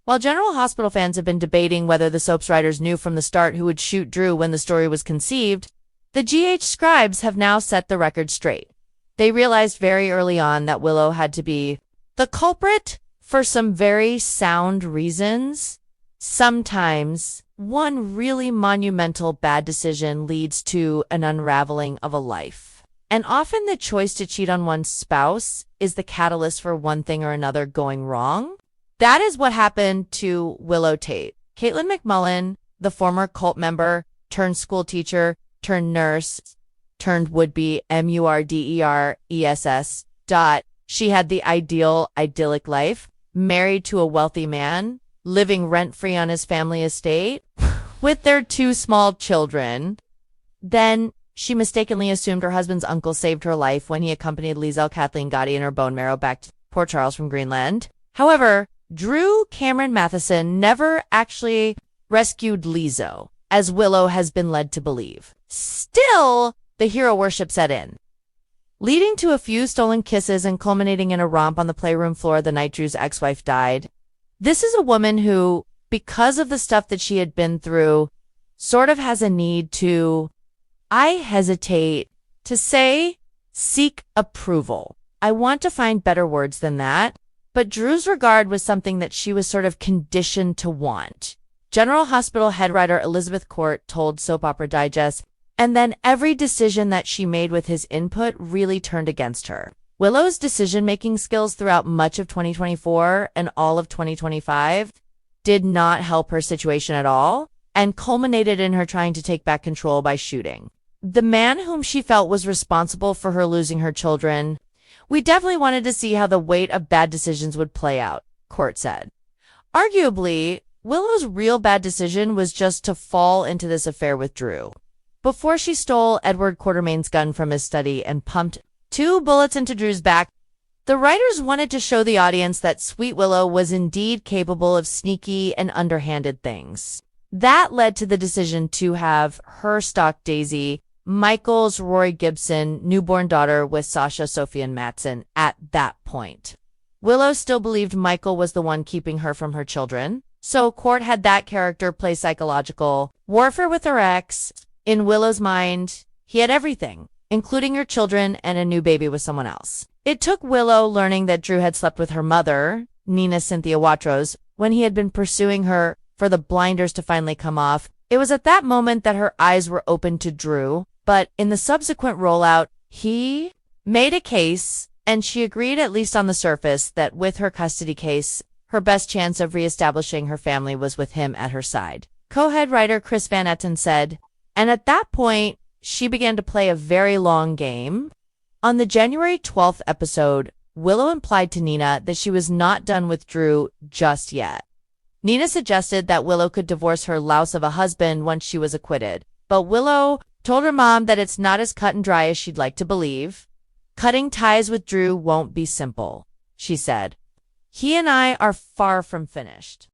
While General Hospital fans have been debating whether the soap's writers knew from the start who would shoot Drew when the story was conceived, the GH scribes have now set the record straight. They realized very early on that Willow had to be the culprit for some very sound reasons. Sometimes one really monumental bad decision leads to an unraveling of a life. And often the choice to cheat on one's spouse is the catalyst for one thing or another going wrong. That is what happened to Willow Tate. Caitlin McMullen, the former cult member, turned school teacher, turned nurse, turned would-be MURDERESS. She had the idyllic life, married to a wealthy man, living rent-free on his family estate, with their 2 small children. Then she mistakenly assumed her husband's uncle saved her life when he accompanied Liesl Kathleen Gotti and her bone marrow back to Port Charles from Greenland. However, Drew Cameron Matheson never actually rescued Liesl, as Willow has been led to believe. Still, the hero worship set in, leading to a few stolen kisses and culminating in a romp on the playroom floor the night Drew's ex-wife died. This is a woman who, because of the stuff that she had been through, sort of has a need to, I hesitate to say, seek approval. I want to find better words than that, but Drew's regard was something that she was sort of conditioned to want. General Hospital head writer Elizabeth Court told Soap Opera Digest, and then every decision that she made with his input really turned against her. Willow's decision-making skills throughout much of 2024 and all of 2025 did not help her situation at all, and culminated in her trying to take back control by shooting the man whom she felt was responsible for her losing her children. We definitely wanted to see how the weight of bad decisions would play out, Court said. Arguably, Willow's real bad decision was just to fall into this affair with Drew. Before she stole Edward Quartermain's gun from his study and pumped 2 bullets into Drew's back, the writers wanted to show the audience that Sweet Willow was indeed capable of sneaky and underhanded things. That led to the decision to have her stalk Daisy, Michael's Rory Gibson newborn daughter with Sasha Sofian Matson at that point. Willow still believed Michael was the one keeping her from her children, so Court had that character play psychological warfare with her ex. In Willow's mind, he had everything, including her children and a new baby with someone else. It took Willow learning that Drew had slept with her mother, Nina Cynthia Watros, when he had been pursuing her for the blinders to finally come off. It was at that moment that her eyes were open to Drew, but in the subsequent rollout, he made a case, and she agreed, at least on the surface, that with her custody case, her best chance of reestablishing her family was with him at her side. Co-head writer Chris Van Etten said, and at that point, she began to play a very long game. On the January 12th episode, Willow implied to Nina that she was not done with Drew just yet. Nina suggested that Willow could divorce her louse of a husband once she was acquitted, but Willow told her mom that it's not as cut and dry as she'd like to believe. Cutting ties with Drew won't be simple, she said. He and I are far from finished.